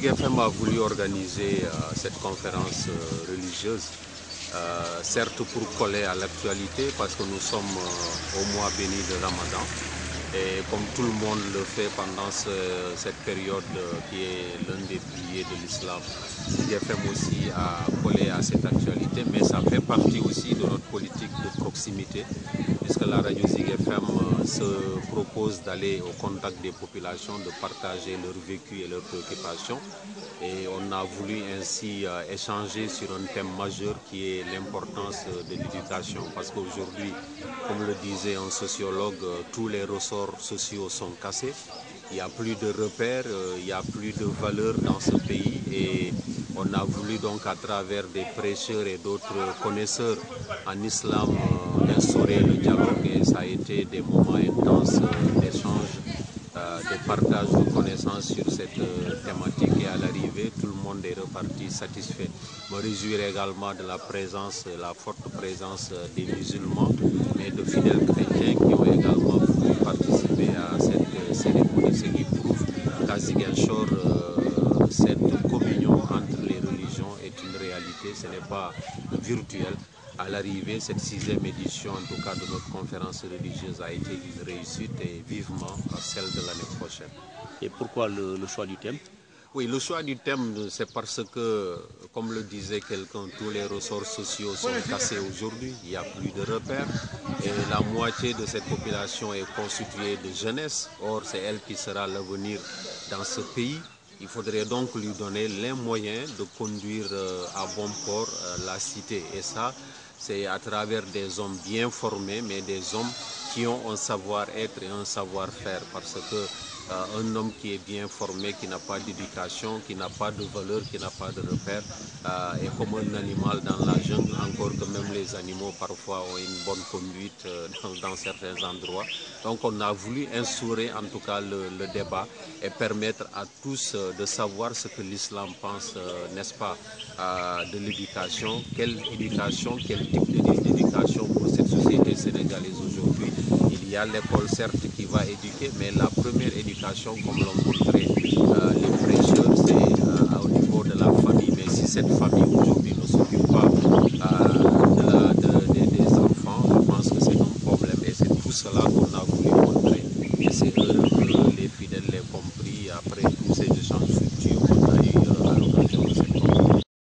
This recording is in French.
Zik FM a voulu organiser cette conférence religieuse, certes pour coller à l'actualité parce que nous sommes au mois béni de Ramadan. Et comme tout le monde le fait pendant cette période qui est l'un des piliers de l'islam, Zik FM aussi a collé à cette actualité, mais ça fait partie aussi de notre politique de proximité, puisque la radio Zik FM se propose d'aller au contact des populations, de partager leur vécu et leurs préoccupations. Et on a voulu ainsi échanger sur un thème majeur qui est l'importance de l'éducation. Parce qu'aujourd'hui, comme le disait un sociologue, tous les ressorts sociaux sont cassés. Il n'y a plus de repères, il n'y a plus de valeurs dans ce pays. Et on a voulu donc à travers des prêcheurs et d'autres connaisseurs en islam instaurer le dialogue. Et ça a été des moments intenses d'échange, de partage de connaissances sur cette thématique, et à l'arrivée, tout le monde est reparti satisfait. Je me réjouis également de la présence, la forte présence des musulmans, mais de fidèles chrétiens qui ont également voulu participer à cette cérémonie, ce qui prouve qu'à Ziguinchor, cette communion entre les religions est une réalité, ce n'est pas virtuel. À l'arrivée, cette 6e édition, en tout cas de notre conférence religieuse, a été une réussite et vivement celle de l'année prochaine. Et pourquoi le choix du thème? Oui, le choix du thème, c'est parce que, comme le disait quelqu'un, tous les ressorts sociaux sont cassés aujourd'hui, il n'y a plus de repères, et la moitié de cette population est constituée de jeunesse. Or, c'est elle qui sera l'avenir dans ce pays. Il faudrait donc lui donner les moyens de conduire à bon port la cité. Et ça, c'est à travers des hommes bien formés, mais des hommes qui ont un savoir-être et un savoir-faire. Parce que un homme qui est bien formé, qui n'a pas d'éducation, qui n'a pas de valeur, qui n'a pas de repère, est comme un animal dans la jungle, encore que même les animaux parfois ont une bonne conduite dans certains endroits. Donc on a voulu instaurer en tout cas le débat et permettre à tous de savoir ce que l'islam pense, n'est-ce pas, de l'éducation, quelle éducation, quel type d'éducation pour cette société sénégalaise aujourd'hui. Il y a l'école certes qui va éduquer, mais la première éducation, comme l'ont montré les prêcheurs, c'est au niveau de la famille. Mais si cette famille aujourd'hui ne s'occupe